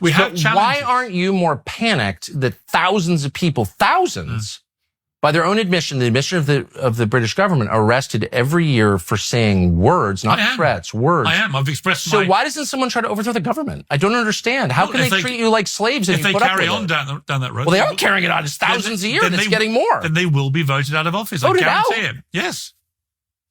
We have challenges. Why aren't you more panicked that thousands of people, by their own admission, the admission of the British government, are arrested every year for saying words, not threats, words. I am. I've expressed So why doesn't someone try to overthrow the government? I don't understand. How can they treat you like slaves if they you put carry up on with down that road? Well, they are carrying it on. It's thousands a year, and it's getting more. Then they will be voted out of office. I guarantee it. Yes.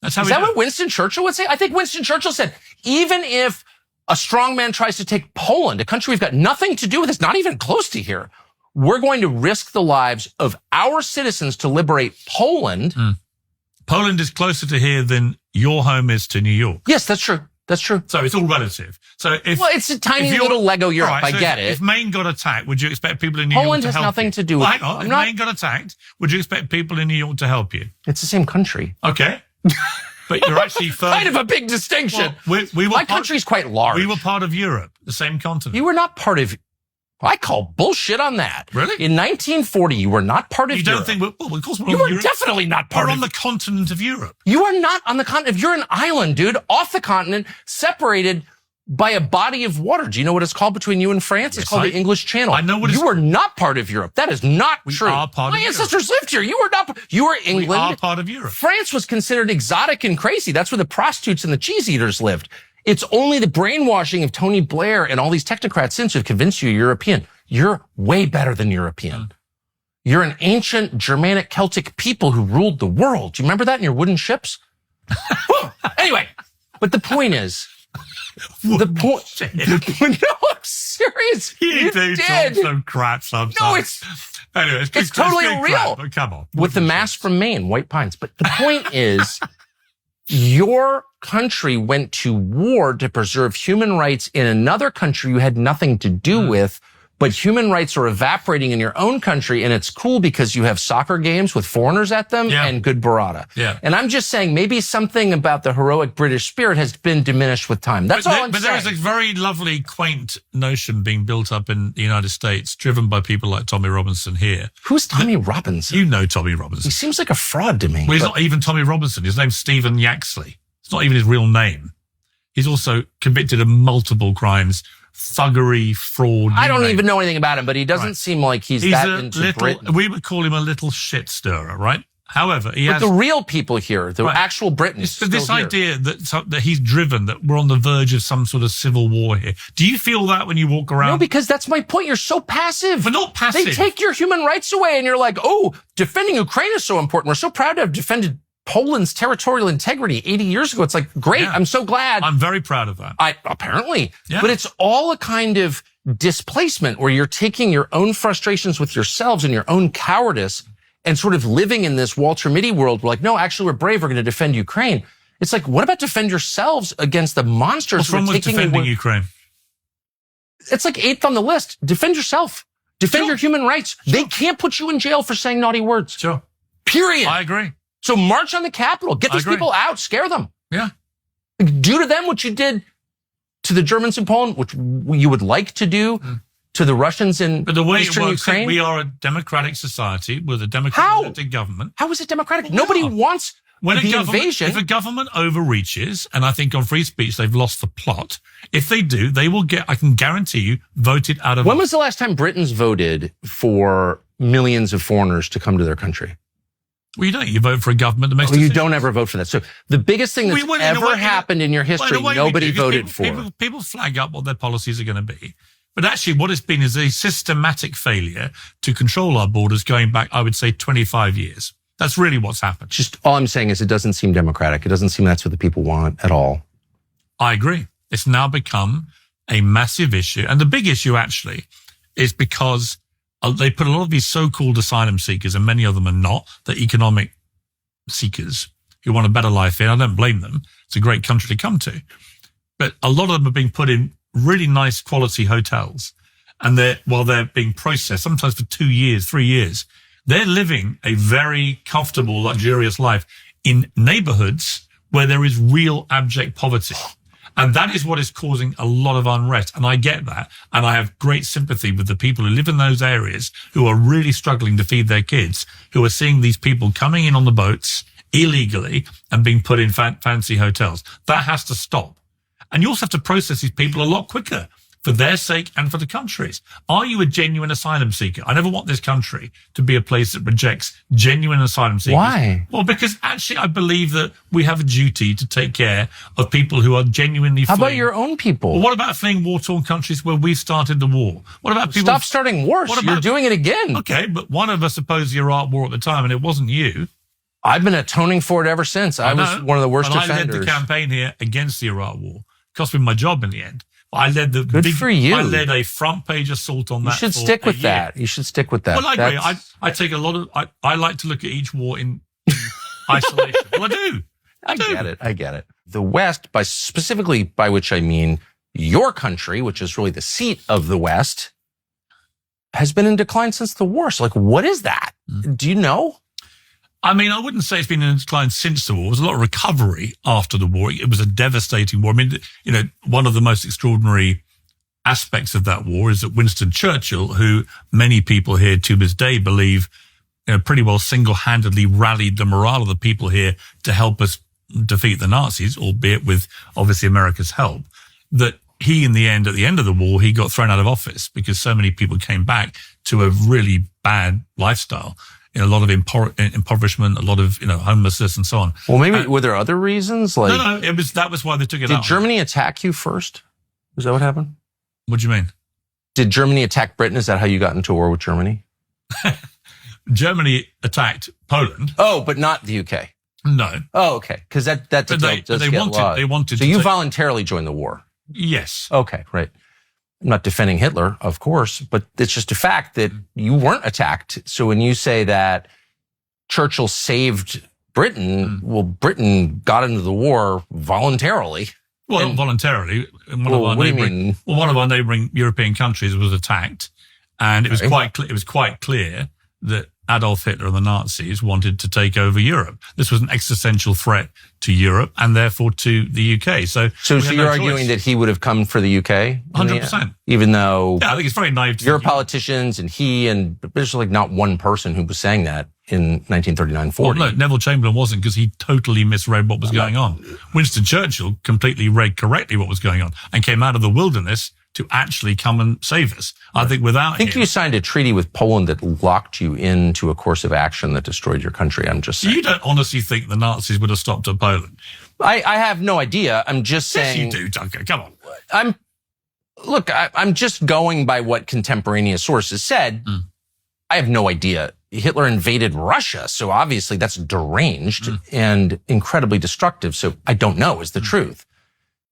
That's how Is that what Winston Churchill would say? I think Winston Churchill said, even if a strong man tries to take Poland, a country we've got nothing to do with, it's not even close to here, we're going to risk the lives of our citizens to liberate Poland. Poland is closer to here than your home is to New York. Yes, that's true. That's true. So it's all relative. So it's a tiny little Lego Europe. Right, I get it. If Maine got attacked, would you expect people in New York to help you? Poland has nothing to do with it. Hang on. If Maine got attacked, would you expect people in New York to help you? It's the same country. Okay. But you're actually kind of a big distinction. Well, my country's quite large. We were part of Europe, the same continent. You were not part of. I call bullshit on that. Really? In 1940, you were not part of Europe. You don't think? Well, of course we're on You were Europe. definitely not part We're of. on the continent of Europe. You are not on the continent. You're an island, dude, off the continent, separated by a body of water. Do you know what it's called between you and France? It's called the English Channel. I know what you were not part of Europe. That is not true. We are part of My ancestors lived here. You were not. You were England. We are part of Europe. France was considered exotic and crazy. That's where the prostitutes and the cheese eaters lived. It's only the brainwashing of Tony Blair and all these technocrats since who have convinced you you're European. You're way better than European. You're an ancient Germanic Celtic people who ruled the world. Do you remember that in your wooden ships? Anyway, but the point is, no, I'm serious. You did. Some crap sometimes. No, it's totally good real. Crap, come on. With the mass from Maine, White Pines. But the point is, your country went to war to preserve human rights in another country you had nothing to do with. But human rights are evaporating in your own country, and it's cool because you have soccer games with foreigners at them and good burrata. Yeah. And I'm just saying maybe something about the heroic British spirit has been diminished with time. That's all I'm saying. But there is a very lovely, quaint notion being built up in the United States, driven by people like Tommy Robinson here. Who's Tommy Robinson? You know Tommy Robinson. He seems like a fraud to me. Well, he's not even Tommy Robinson. His name's Stephen Yaxley. It's not even his real name. He's also convicted of multiple crimes. Thuggery, fraud. I don't even know anything about him, but he doesn't seem like he's that into Britain. We would call him a little shit stirrer, right? However, but the real people here, the actual Britons. But this idea that he's driven, that we're on the verge of some sort of civil war here. Do you feel that when you walk around? No, because that's my point. You're so passive. We're not passive. They take your human rights away, and you're like, oh, defending Ukraine is so important. We're so proud to have defended Poland's territorial integrity 80 years ago. It's like, great. Yeah. I'm so glad. I'm very proud of that. Apparently. Yeah. But it's all a kind of displacement where you're taking your own frustrations with yourselves and your own cowardice and sort of living in this Walter Mitty world. We're like, no, actually, we're brave. We're going to defend Ukraine. It's like, what about defend yourselves against the monsters who are taking defending Ukraine? It's like 8th on the list. Defend yourself. Defend your human rights. Sure. They can't put you in jail for saying naughty words. Sure. Period. I agree. So march on the Capitol. Get these people out. Scare them. Yeah. Do to them what you did to the Germans in Poland, which you would like to do to the Russians in But the way Eastern it works, Ukraine. We are a democratic society with a democratic government. How is it democratic? Nobody wants the invasion. If a government overreaches, and I think on free speech they've lost the plot, if they do, they will get, I can guarantee you, voted out of office. When was the last time Britons voted for millions of foreigners to come to their country? Well, you don't. You vote for a government that makes decisions. You don't ever vote for that. So the biggest thing that's ever happened in your history, nobody voted for. People flag up what their policies are going to be. But actually what it's been is a systematic failure to control our borders going back, I would say, 25 years. That's really what's happened. Just all I'm saying is it doesn't seem democratic. It doesn't seem that's what the people want at all. I agree. It's now become a massive issue. And the big issue, actually, is because they put a lot of these so-called asylum seekers, and many of them are not, the economic seekers who want a better life here. I don't blame them. It's a great country to come to. But a lot of them are being put in really nice quality hotels. And while they're being processed, sometimes for 2 years, 3 years, they're living a very comfortable, luxurious life in neighborhoods where there is real abject poverty. And that is what is causing a lot of unrest. And I get that. And I have great sympathy with the people who live in those areas who are really struggling to feed their kids, who are seeing these people coming in on the boats illegally and being put in fancy hotels. That has to stop. And you also have to process these people a lot quicker. for their sake and for the country's. Are you a genuine asylum seeker? I never want this country to be a place that rejects genuine asylum seekers. Why? Well, because actually I believe that we have a duty to take care of people who are genuinely How fleeing. about your own people? Well, what about fleeing war-torn countries where we started the war? What about people? Stop starting wars. You're doing it again. Okay, but one of us opposed the Iraq war at the time, and it wasn't you. I've been atoning for it ever since. I was one of the worst offenders. I led the campaign here against the Iraq war. Cost me my job in the end. I led the Good for you. I led a front page assault on that. You should stick with that. You should stick with that. Well, I agree. I take a lot of. I like to look at each war in isolation. Well, I do. I get it. The West, specifically by which I mean your country, which is really the seat of the West, has been in decline since the war. So, what is that? Do you know? I mean, I wouldn't say it's been in decline since the war. There was a lot of recovery after the war. It was a devastating war. I mean, one of the most extraordinary aspects of that war is that Winston Churchill, who many people here to this day believe pretty well single-handedly rallied the morale of the people here to help us defeat the Nazis, albeit with obviously America's help, that he, in the end, at the end of the war, he got thrown out of office because so many people came back to a really bad lifestyle. A lot of impoverishment, a lot of homelessness, and so on. Well, maybe were there other reasons? No, that was why they took it out. Did Germany attack you first? Is that what happened? What do you mean? Did Germany attack Britain? Is that how you got into a war with Germany? Germany attacked Poland. Oh, but not the UK. No. Oh, okay. Because that detail does get lost. They wanted. So you voluntarily joined the war. Yes. Okay, right. I'm not defending Hitler, of course, but it's just a fact that you weren't attacked. So when you say that Churchill saved Britain, well, Britain got into the war voluntarily. Well, not voluntarily. What do you mean? Well, one of our neighbouring European countries was attacked, and it was quite clear that Adolf Hitler and the Nazis wanted to take over Europe. This was an existential threat to Europe and therefore to the UK. So you're arguing that he would have come for the UK? 100%. Even though I think it's very naive to your politicians and there's not one person who was saying that in 1939-40. Well, no, Neville Chamberlain wasn't, because he totally misread what was going on. Winston Churchill completely read correctly what was going on and came out of the wilderness to actually come and save us. I think without him... you signed a treaty with Poland that locked you into a course of action that destroyed your country. I'm just saying. You don't honestly think the Nazis would have stopped at Poland? I have no idea. I'm just saying... Yes, you do, Duncan. Come on. I'm just going by what contemporaneous sources said. I have no idea. Hitler invaded Russia, so obviously that's deranged and incredibly destructive. So I don't know is the truth.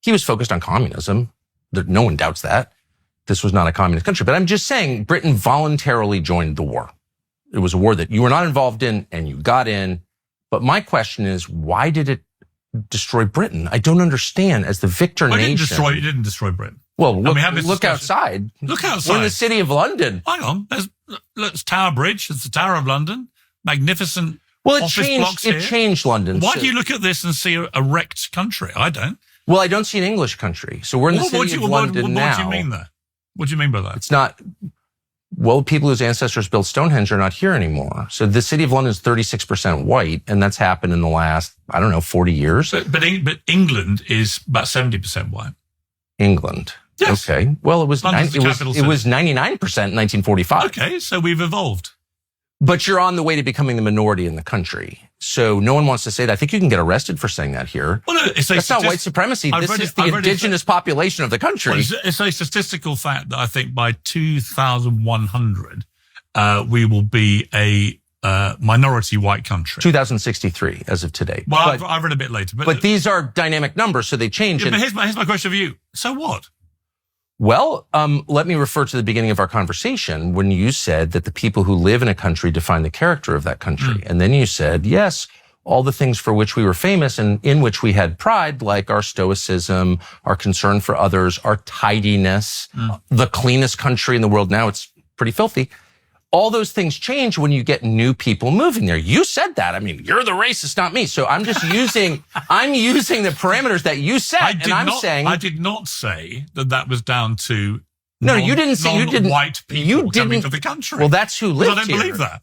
He was focused on communism. No one doubts that. This was not a communist country. But I'm just saying Britain voluntarily joined the war. It was a war that you were not involved in and you got in. But my question is, why did it destroy Britain? I don't understand. As the victor nation. It didn't destroy Britain. Well, look outside. Look outside. We're in the city of London. Hang on. There's Tower Bridge. It's the Tower of London. Magnificent office blocks here. It changed London. Why do you look at this and see a wrecked country? I don't. Well, I don't see an English country. So we're in the city of London now. What do you mean there? What do you mean by that? It's not... Well, people whose ancestors built Stonehenge are not here anymore. So the city of London is 36% white, and that's happened in the last, 40 years. But England is about 70% white. England. Yes. Okay. Well, it was 99% in 1945. Okay, so we've evolved. But you're on the way to becoming the minority in the country. So no one wants to say that. I think you can get arrested for saying that here. Well, no, that's not white supremacy. This is the indigenous population of the country. Well, it's a statistical fact that I think by 2100, we will be a minority white country. 2063 as of today. Well, I've read a bit later. But these are dynamic numbers, so they change. Yeah, but here's my question for you. So what? Well, let me refer to the beginning of our conversation when you said that the people who live in a country define the character of that country. And then you said, yes, all the things for which we were famous and in which we had pride, like our stoicism, our concern for others, our tidiness, the cleanest country in the world. Now it's pretty filthy. All those things change when you get new people moving there. You said that. I mean, you're the racist, not me. So I'm just using the parameters that you set. I did not say that was down to you didn't say you didn't white people coming to the country. Well, that's who lived here. I don't believe that.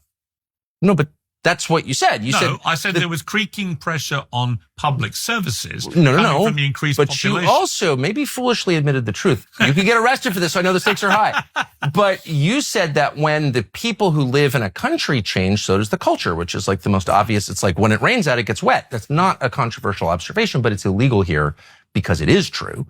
No, but That's what you said. You said I said there was creaking pressure on public services. No. From the increased but population. you also maybe foolishly admitted the truth. You could get arrested for this, so I know the stakes are high. But you said that when the people who live in a country change, so does the culture, which is like the most obvious. It's like when it rains out, it gets wet. That's not a controversial observation, but it's illegal here because it is true.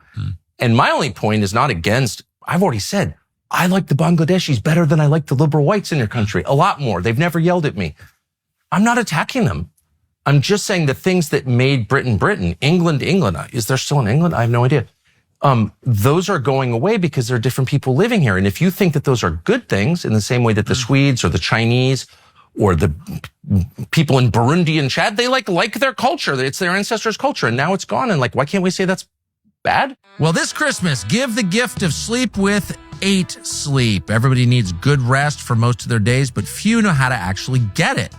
And my only point is not against, I've already said, I like the Bangladeshis better than I like the liberal whites in your country. A lot more. They've never yelled at me. I'm not attacking them. I'm just saying the things that made Britain, England. Is there still an England? I have no idea. Those are going away because there are different people living here. And if you think that those are good things in the same way that the Swedes or the Chinese or the people in Burundi and Chad, they like their culture. It's their ancestors' culture. And now it's gone. And why can't we say that's bad? Well, this Christmas, give the gift of sleep with 8 Sleep. Everybody needs good rest for most of their days, but few know how to actually get it.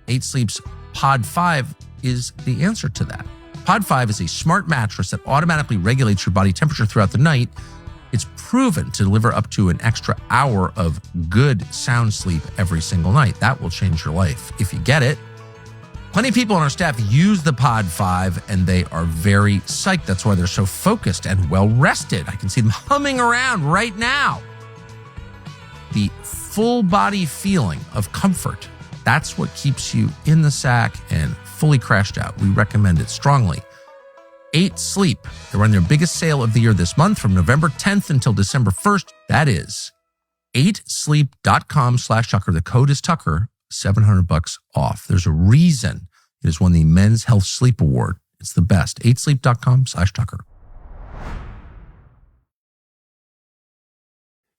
8 Sleep's Pod 5 is the answer to that. Pod 5 is a smart mattress that automatically regulates your body temperature throughout the night. It's proven to deliver up to an extra hour of good sound sleep every single night. That will change your life if you get it. Plenty of people on our staff use the Pod 5 and they are very psyched. That's why they're so focused and well rested. I can see them humming around right now. The full body feeling of comfort, that's what keeps you in the sack and fully crashed out. We recommend it strongly. 8 Sleep. They're on their biggest sale of the year this month from November 10th until December 1st. That is 8sleep.com/Tucker. The code is Tucker, $700 off. There's a reason it has won the Men's Health Sleep Award. It's the best. 8sleep.com/Tucker.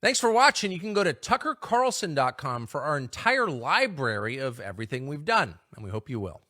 Thanks for watching. You can go to tuckercarlson.com for our entire library of everything we've done, and we hope you will.